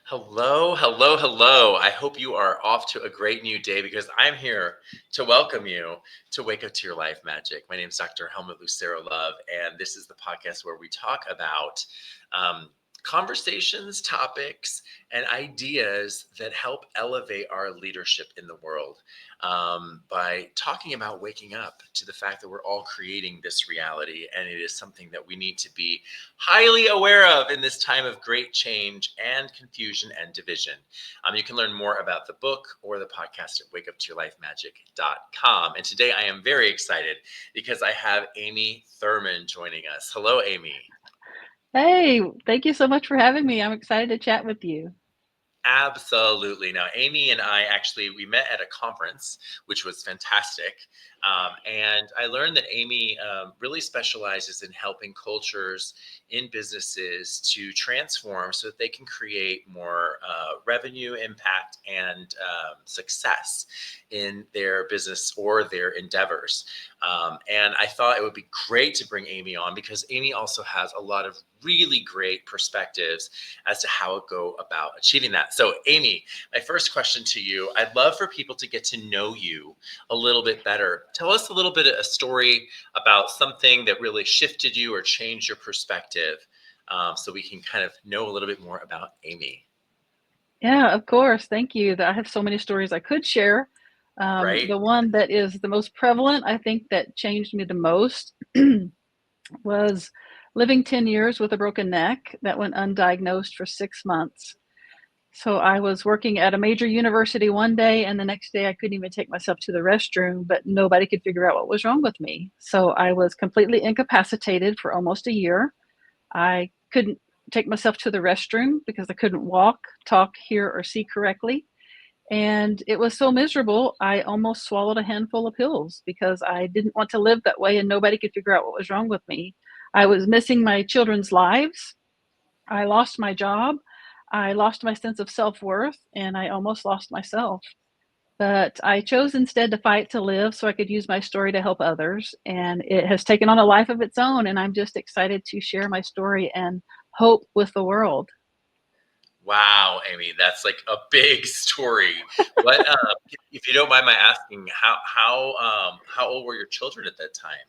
Hello, hello, hello. I hope you are off to a great new day because I'm here to welcome you to Wake Up to Your Life Magic. My name is Dr. Helmut Lucero Love, and this is the podcast where we talk about um, conversations, topics, and ideas that help elevate our leadership in the world by talking about waking up to the fact that we're all creating this reality, and it is something that we need to be highly aware of in this time of great change and confusion and division. You can learn more about the book or the podcast at wakeuptoyourlifemagic.com. And today I am very excited because I have Amy Thurman joining us. Hello, Amy. Hey, thank you so much for having me. I'm excited to chat with you. Absolutely. Now, Amy and I actually we met at a conference, which was fantastic, and I learned that Amy really specializes in helping cultures in businesses to transform so that they can create more revenue, impact, and success in their business or their endeavors. And I thought it would be great to bring Amy on because Amy also has a lot of really great perspectives as to how to go about achieving that. So, Amy, my first question to you, I'd love for people to get to know you a little bit better. Tell us a little bit of a story about something that really shifted you or changed your perspective so we can kind of know a little bit more about Amy, Yeah, of course. Thank you. I have so many stories I could share. right? The one that is the most prevalent, I think, that changed me the most was living 10 years with a broken neck that went undiagnosed for 6 months. So I was working at a major university one day, and the next day I couldn't even take myself to the restroom, but nobody could figure out what was wrong with me. So I was completely incapacitated for almost a year. I couldn't take myself to the restroom because I couldn't walk, talk, hear, or see correctly. And it was so miserable, I almost swallowed a handful of pills because I didn't want to live that way and nobody could figure out what was wrong with me. I was missing my children's lives. I lost my job. I lost my sense of self worth and I almost lost myself. But I chose instead to fight to live so I could use my story to help others. And it has taken on a life of its own. And I'm just excited to share my story and hope with the world. Wow, Amy, that's like a big story. What, if you don't mind my asking, how old were your children at that time?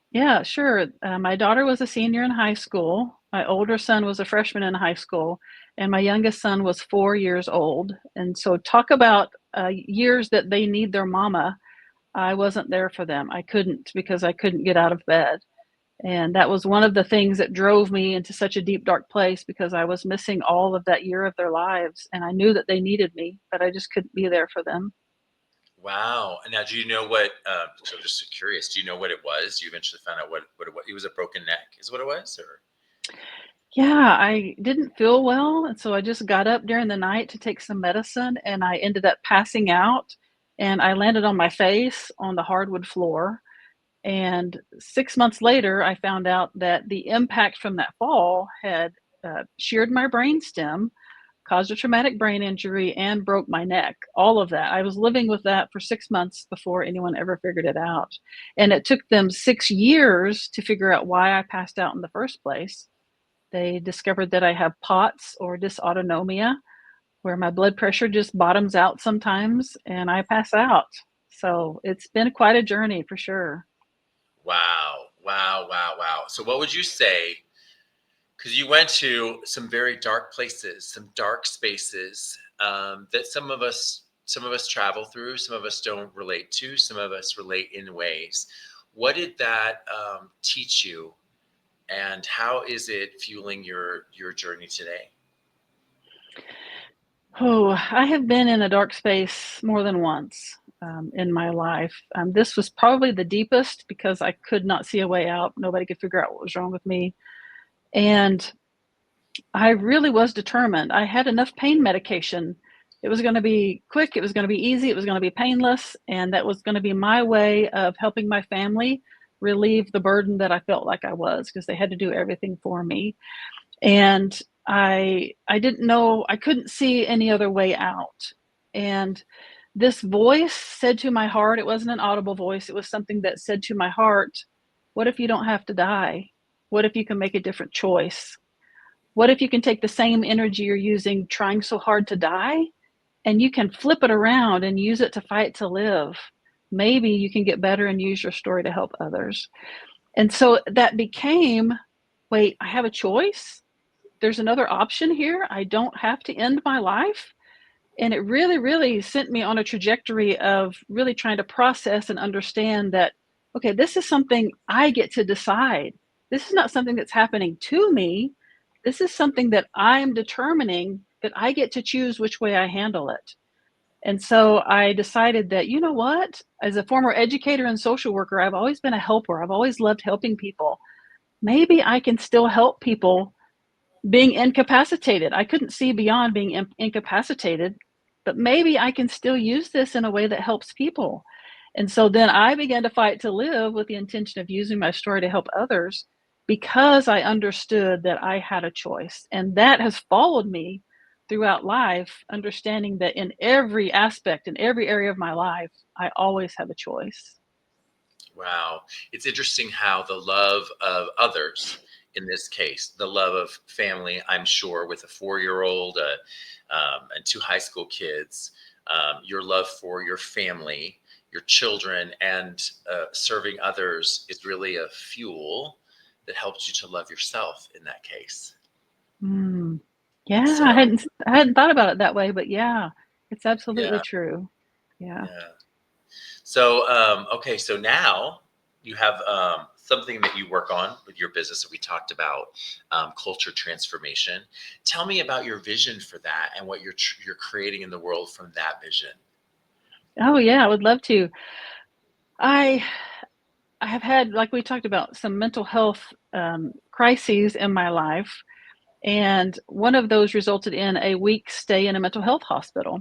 Yeah, sure. My daughter was a senior in high school. My older son was a freshman in high school. And my youngest son was 4 years old. And so, talk about years that they need their mama. I wasn't there for them. I couldn't because I couldn't get out of bed. And that was one of the things that drove me into such a deep, dark place because I was missing all of that year of their lives. And I knew that they needed me, but I just couldn't be there for them. Wow. And now, do you know what? So, I'm just curious. Do you know what it was? You eventually found out what it was. It was a broken neck, is what it was, or Yeah, I didn't feel well. And so I just got up during the night to take some medicine and I ended up passing out and I landed on my face on the hardwood floor. And 6 months later, I found out that the impact from that fall had sheared my brainstem, caused a traumatic brain injury, and broke my neck. All of that. I was living with that for 6 months before anyone ever figured it out. And it took them 6 years to figure out why I passed out in the first place. They discovered that I have POTS or dysautonomia, where my blood pressure just bottoms out sometimes and I pass out. So it's been quite a journey for sure. wow, wow, wow, wow. So, what would you say? Because you went to some very dark places, some dark spaces that some of us travel through, some of us don't relate to, some of us relate in ways. What did that teach you, and how is it fueling your journey today? Oh, I have been in a dark space more than once in my life. This was probably the deepest because I could not see a way out. Nobody could figure out what was wrong with me. And I really was determined. I had enough pain medication. It was going to be quick, it was going to be easy, it was going to be painless, and that was going to be my way of helping my family relieve the burden that I felt like I was because they had to do everything for me. And I didn't know, I couldn't see any other way out. And this voice said to my heart, it wasn't an audible voice, it was something that said to my heart, what if you don't have to die? What if you can make a different choice? What if you can take the same energy you're using trying so hard to die, and you can flip it around and use it to fight to live? Maybe you can get better and use your story to help others. And so that became, wait, I have a choice. There's another option here. I don't have to end my life. And it really, really sent me on a trajectory of really trying to process and understand that, okay, this is something I get to decide. This is not something that's happening to me. This is something that I'm determining, that I get to choose which way I handle it. And so I decided that, you know what, as a former educator and social worker, I've always been a helper. I've always loved helping people. Maybe I can still help people being incapacitated. I couldn't see beyond being incapacitated, but maybe I can still use this in a way that helps people. And so then I began to fight to live with the intention of using my story to help others, because I understood that I had a choice. And that has followed me throughout life, understanding that in every aspect, in every area of my life, I always have a choice. Wow. It's interesting how the love of others, in this case, the love of family, I'm sure, with a 4-year-old and 2 high school kids, your love for your family, your children, and serving others is really a fuel that helps you to love yourself in that case. Mm. Yeah, I So, hadn't thought about it that way, but yeah, it's absolutely yeah, true. Yeah. yeah. So, okay, so now you have something that you work on with your business that we talked about, culture transformation. Tell me about your vision for that and what you're creating in the world from that vision. Oh yeah, I would love to. I I have had, like we talked about, some mental health crises in my life, and one of those resulted in a week stay in a mental health hospital.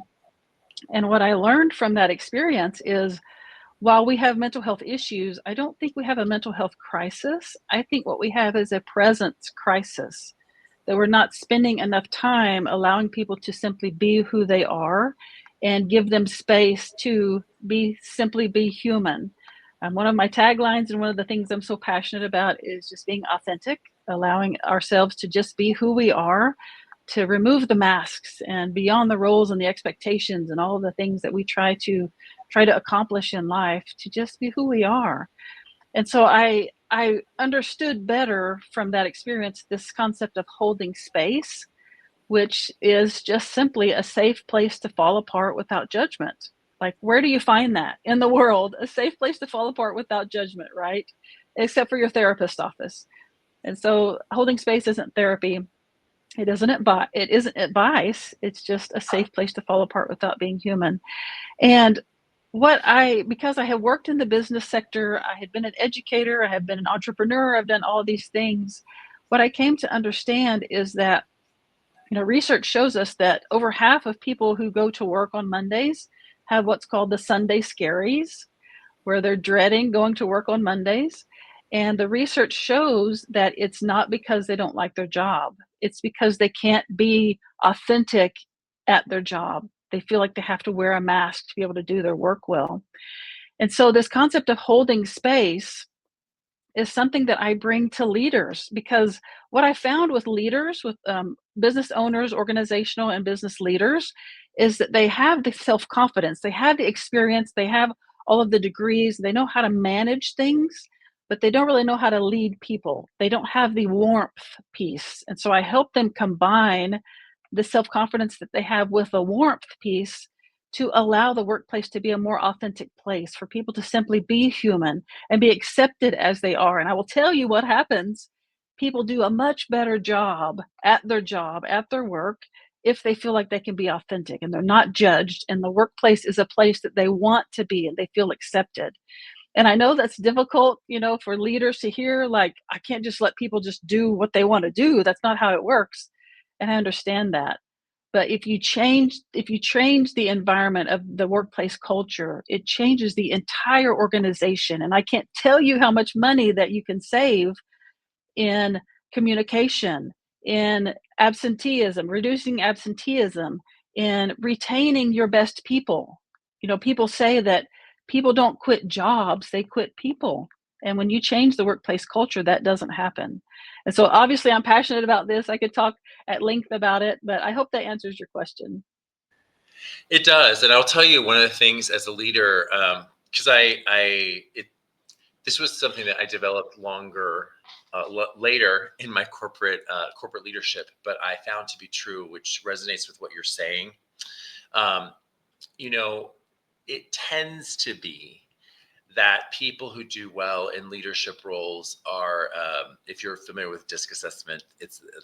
And what I learned from that experience is, while we have mental health issues, I don't think we have a mental health crisis. I think what we have is a presence crisis, that we're not spending enough time allowing people to simply be who they are and give them space to simply be human. One of my taglines and one of the things I'm so passionate about is just being authentic, allowing ourselves to just be who we are, to remove the masks and beyond the roles and the expectations and all of the things that we try to accomplish in life, to just be who we are. And so I understood better from that experience this concept of holding space, which is just simply a safe place to fall apart without judgment. Like, where do you find that in the world? A safe place to fall apart without judgment, right? Except for your therapist office. And so holding space isn't therapy. It isn't advice. It's just a safe place to fall apart without being human. And because I have worked in the business sector, I had been an educator, I have been an entrepreneur, I've done all these things. What I came to understand is that, research shows us that over half of people who go to work on Mondays have what's called the Sunday scaries, where they're dreading going to work on Mondays. And the research shows that it's not because they don't like their job, it's because they can't be authentic at their job. They feel like they have to wear a mask to be able to do their work well. And so, this concept of holding space is something that I bring to leaders, because what I found with leaders, with business owners, organizational and business leaders, is that they have the self confidence, they have the experience, they have all of the degrees, they know how to manage things, but they don't really know how to lead people. They don't have the warmth piece. And so I help them combine the self confidence that they have with the warmth piece, to allow the workplace to be a more authentic place for people to simply be human and be accepted as they are. And I will tell you what happens. People do a much better job, at their work, if they feel like they can be authentic and they're not judged, and the workplace is a place that they want to be and they feel accepted. And I know that's difficult, for leaders to hear, like, I can't just let people just do what they want to do. That's not how it works. And I understand that. But if you change the environment of the workplace culture, it changes the entire organization. And I can't tell you how much money that you can save in communication, in absenteeism, reducing absenteeism, in retaining your best people. People say that people don't quit jobs, they quit people. And when you change the workplace culture, that doesn't happen. And so obviously I'm passionate about this. I could talk at length about it, but I hope that answers your question. It does, and I'll tell you one of the things as a leader, because this was something that I developed later in my corporate leadership, but I found to be true, which resonates with what you're saying. Um, you know, it tends to be that people who do well in leadership roles are, if you're familiar with DISC assessment,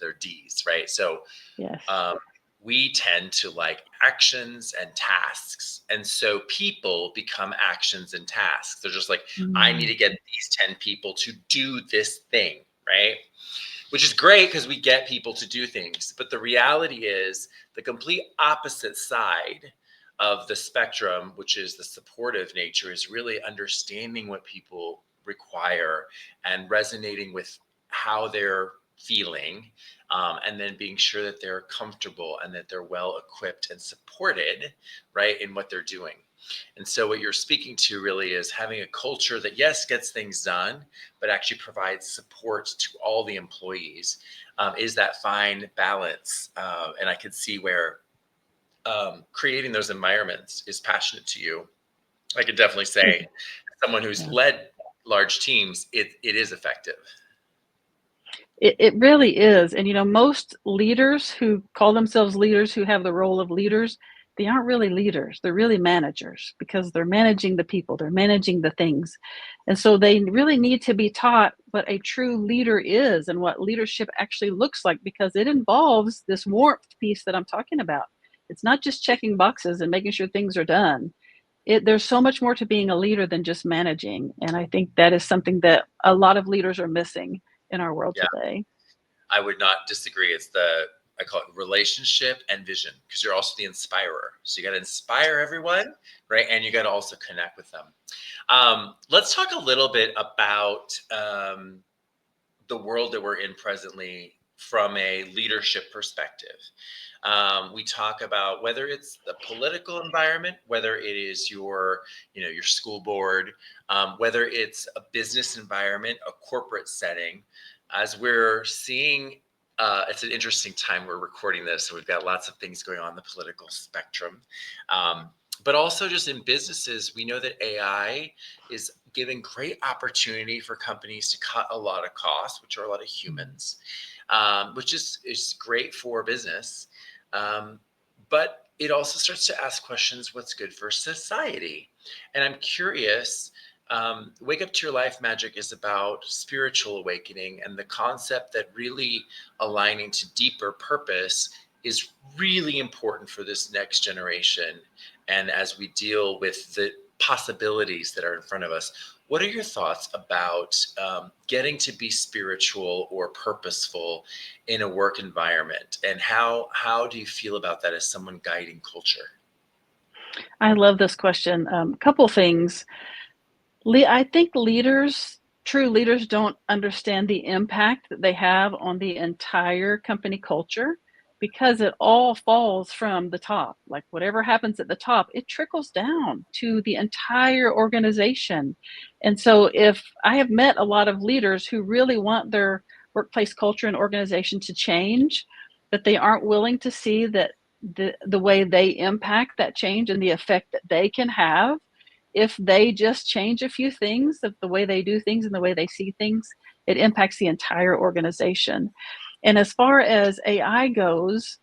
they're D's, right? So Yes. um, we tend to like actions and tasks. And so people become actions and tasks. They're just like, I need Mm. to get these 10 people to do this thing, right? Which is great because we get people to do things. But the reality is the complete opposite side of the spectrum, which is the supportive nature, is really understanding what people require and resonating with how they're feeling, and then being sure that they're comfortable and that they're well equipped and supported, right, in what they're doing. And so what you're speaking to really is having a culture that, yes, gets things done, but actually provides support to all the employees, is that fine balance. And I could see where creating those environments is passionate to you. I could definitely say, someone who's Yeah. led large teams, it is effective. It really is. And, most leaders who call themselves leaders, who have the role of leaders, they aren't really leaders. They're really managers because they're managing the people, they're managing the things. And so they really need to be taught what a true leader is and what leadership actually looks like, because it involves this warmth piece that I'm talking about. It's not just checking boxes and making sure things are done. There's so much more to being a leader than just managing. And I think that is something that a lot of leaders are missing in our world Yeah, today. I would not disagree. I call it relationship and vision, because you're also the inspirer. So you got to inspire everyone, right? And you got to also connect with them. Let's talk a little bit about the world that we're in presently from a leadership perspective. We talk about whether it's the political environment, whether it is your school board, whether it's a business environment, a corporate setting. As we're seeing, it's an interesting time we're recording this, so we've got lots of things going on the political spectrum. But also just in businesses, we know that AI is giving great opportunity for companies to cut a lot of costs, which are a lot of humans, which is great for business. Um, but it also starts to ask questions, what's good for society? And I'm curious, Wake Up to Your Life Magic is about spiritual awakening, and the concept that really aligning to deeper purpose is really important for this next generation. And as we deal with the possibilities that are in front of us, what are your thoughts about getting to be spiritual or purposeful in a work environment? And how do you feel about that as someone guiding culture? I love this question. Couple things. I think true leaders, don't understand the impact that they have on the entire company culture, because it all falls from the top. Like whatever happens at the top, it trickles down to the entire organization. And so if I have met a lot of leaders who really want their workplace culture and organization to change, but they aren't willing to see that the way they impact that change and the effect that they can have if they just change a few things of the way they do things and the way they see things, it impacts the entire organization. And as far as AI goes,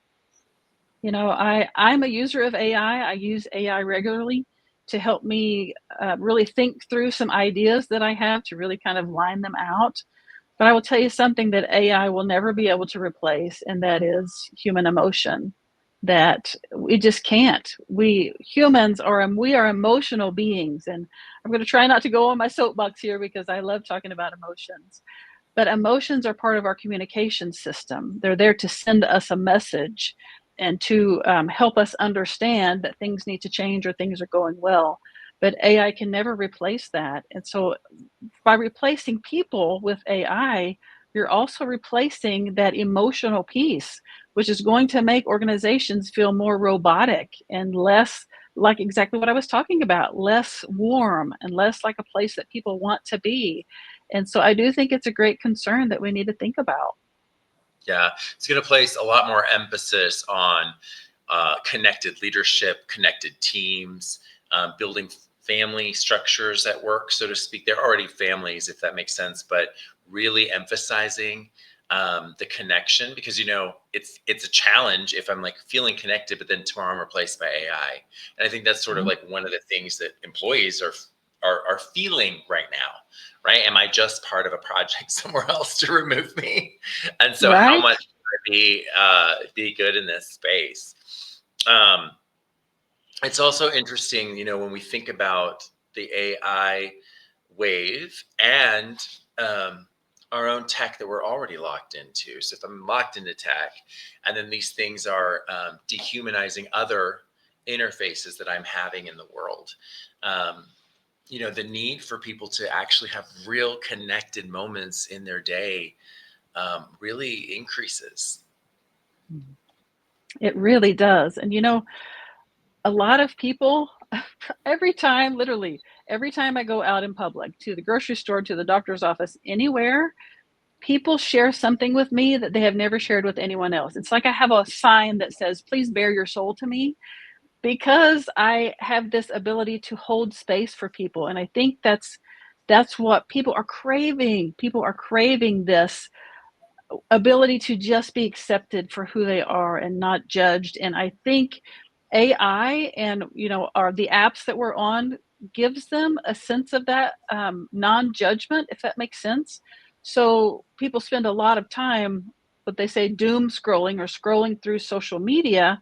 I'm a user of AI. I use AI regularly to help me really think through some ideas that I have to really kind of line them out. But I will tell you something that AI will never be able to replace, and that is human emotion. That we just can't. We humans we are emotional beings, and I'm going to try not to go on my soapbox here because I love talking about emotions. But emotions are part of our communication system. They're there to send us a message and to help us understand that things need to change or things are going well. But AI can never replace that. And so by replacing people with AI, you're also replacing that emotional piece, which is going to make organizations feel more robotic and less like exactly what I was talking about, less warm and less like a place that people want to be. And so I do think it's a great concern that we need to think about. Yeah, it's going to place a lot more emphasis on connected leadership, connected teams, building family structures at work, so to speak. They're already families, if that makes sense, but really emphasizing the connection, because it's a challenge if I'm like feeling connected, but then tomorrow I'm replaced by AI. And I think that's sort of Mhm. like one of the things that employees are feeling right now, right? Am I just part of a project somewhere else to remove me? And so, how Right? much can I be good in this space? Um, it's also interesting, when we think about the AI wave and um, our own tech that we're already locked into. So if I'm locked into tech, and then these things are dehumanizing other interfaces that I'm having in the world, um, the need for people to actually have real connected moments in their day really increases. Mhm. It really does. And a lot of people, every time, literally, every time I go out in public, to the grocery store, to the doctor's office, anywhere, people share something with me that they have never shared with anyone else. It's like I have a sign that says, "Please bare your soul to me," because I have this ability to hold space for people. And I think that's what people are craving. People are craving this ability to just be accepted for who they are and not judged. And I think AI and are the apps that we're on gives them a sense of that non-judgment, if that makes sense. So people spend a lot of time, what they say, doom scrolling or scrolling through social media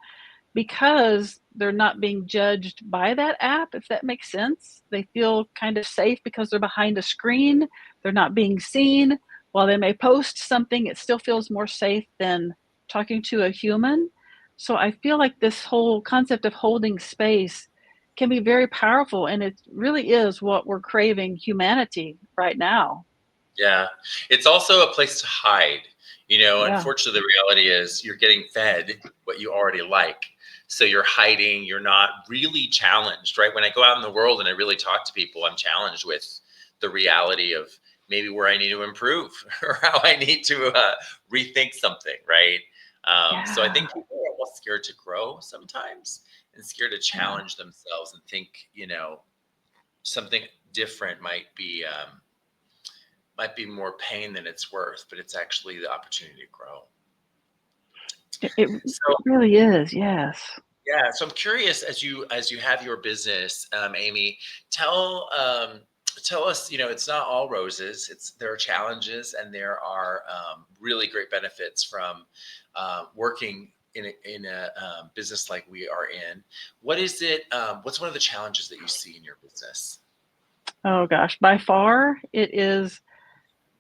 because they're not being judged by that app, if that makes sense. They feel kind of safe because they're behind a screen, they're not being seen. While they may post something, it still feels more safe than talking to a human. So I feel like this whole concept of holding space can be very powerful, and it really is what we're craving, humanity, right now. Yeah. It's also a place to hide. Yeah. Unfortunately, the reality is you're getting fed what you already like. So you're hiding, you're not really challenged, right? When I go out in the world and I really talk to people, I'm challenged with the reality of maybe where I need to improve or how I need to rethink something, right? So I Yeah. think people are almost scared to grow sometimes and scared to Yeah. challenge themselves and think, something different might be more pain than it's worth, but it's actually the opportunity to grow. It So really is, yes. yeah, so I'm curious, as you have your business, Amy, tell tell us, it's not all roses. There are challenges and there are really great benefits from working in a business like we are in. What is it? What's one of the challenges that you see in your business? Oh gosh, by far, it is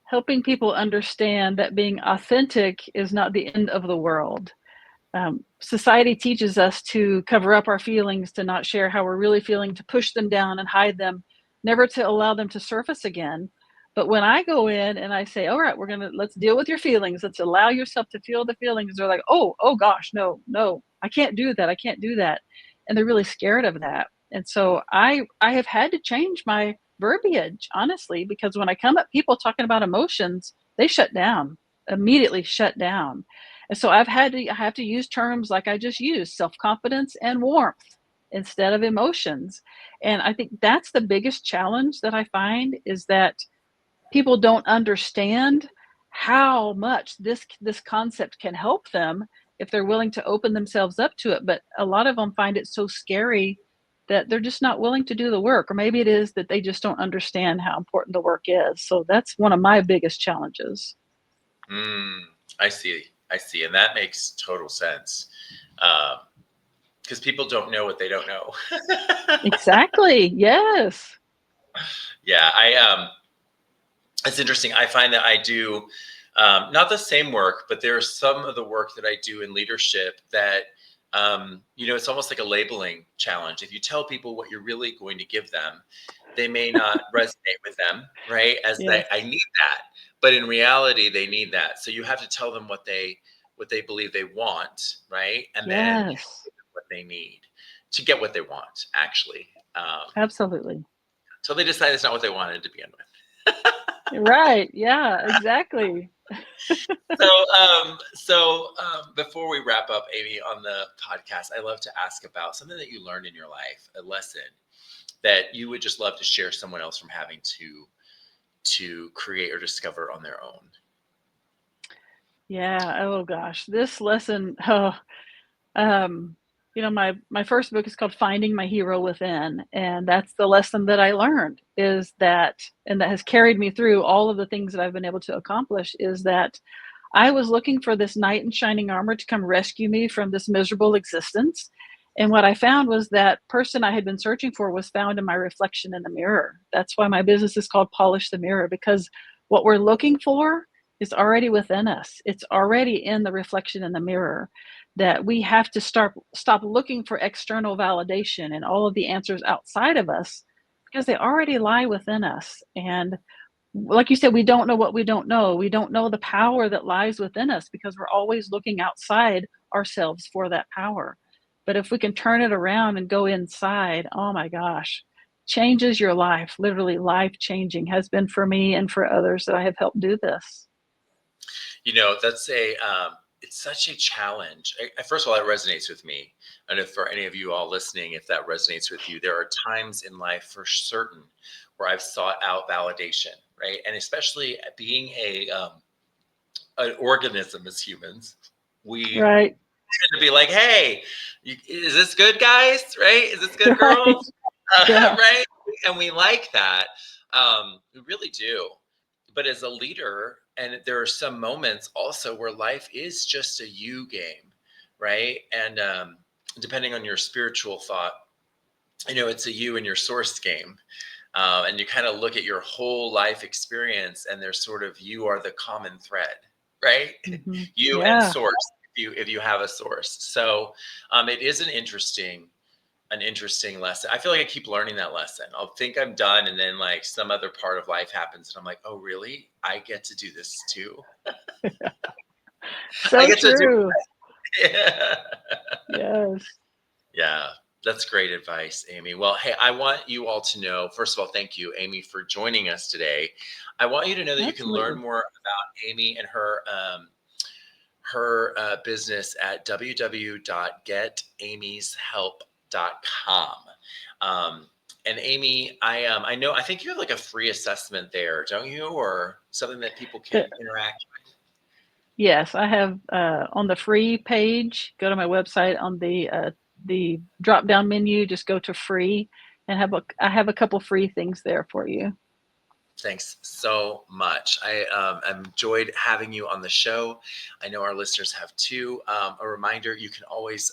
helping people understand that being authentic is not the end of the world. Society teaches us to cover up our feelings, to not share how we're really feeling, to push them down and hide them, never to allow them to surface again. But when I go in and I say, "All right, let's deal with your feelings. Let's allow yourself to feel the feelings," they're like, "Oh gosh, no, no, I can't do that. I can't do that," and they're really scared of that. And so I have had to change my verbiage, honestly, because when I come at people talking about emotions, they shut down, immediately shut down. And so I have to use terms like I just used, self-confidence and warmth instead of emotions. And I think that's the biggest challenge that I find is that people don't understand how much this concept can help them if they're willing to open themselves up to it. But a lot of them find it so scary that they're just not willing to do the work, or maybe it is that they just don't understand how important the work is. So that's one of my biggest challenges. Mm, I see. I see. And that makes total sense. Because people don't know what they don't know. Exactly. Yes. Yeah, it's interesting. I find that I do not the same work, but there's some of the work that I do in leadership that it's almost like a labeling challenge. If you tell people what you're really going to give them, they may not resonate with them, right? As Yes. I need that, but in reality, they need that. So you have to tell them what they believe they want, right? And then you Yes. give them what they need. to get what they want, actually, Absolutely. until they decide it's not what they wanted to begin with. Right. Yeah, exactly. Before we wrap up, Amy, on the podcast, I love to ask about something that you learned in your life, a lesson that you would just love to share someone else from having to create or discover on their own. Yeah. Oh gosh, this lesson. Oh, my first book is called Finding My Hero Within, and that's the lesson that I learned is that, and that has carried me through all of the things that I've been able to accomplish, is that I was looking for this knight in shining armor to come rescue me from this miserable existence. And what I found was that person I had been searching for was found in my reflection in the mirror. That's why my business is called Polish the Mirror, because what we're looking for is already within us. It's already in the reflection in the mirror, that we have to stop looking for external validation and all of the answers outside of us, because they already lie within us. And like you said, we don't know what we don't know. We don't know the power that lies within us because we're always looking outside ourselves for that power. But if we can turn it around and go inside, oh my gosh, changes your life, literally life changing, has been for me and for others that I have helped do this. That's it's such a challenge. First of all, it resonates with me. And if for any of you all listening, if that resonates with you, there are times in life for certain where I've sought out validation, right? And especially being an organism as humans, we Right. tend to be like, hey, is this good, guys? Right? Is this good, Right. girls? Yeah. Right? And we like that. We really do. But as a leader, and there are some moments also where life is just a you game, right? And depending on your spiritual thought, it's a you and your source game. And you kind of look at your whole life experience, and there's sort of, you are the common thread, right? Hmm. You and Yeah. source, if you have a source. So it is an interesting lesson. I feel like I keep learning that lesson. I'll think I'm done, and then like some other part of life happens, and I'm like, oh really? I get to do this too. I So get to do true. it. Yeah. Yes. Yeah. That's great advice, Amy. Well, hey, I want you all to know, first of all, thank you, Amy, for joining us today. I want you to know that you can learn Absolutely. more about Amy and her business at www.getamyshelp.com. And Amy, I think you have like a free assessment there, don't you, or something that people can The, interact yes, I have on the free page. Go to my website on the drop down menu. Just go to free, and I have a couple free things there for you. Thanks so much. I enjoyed having you on the show. I know our listeners have too. A reminder, you can always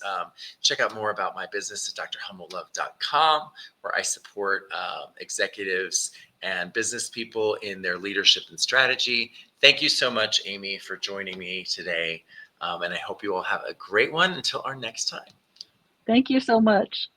check out more about my business at drhelmutlove.com, where I support executives and business people in their leadership and strategy. Thank you so much, Amy, for joining me today. And I hope you all have a great one until our next time. Thank you so much.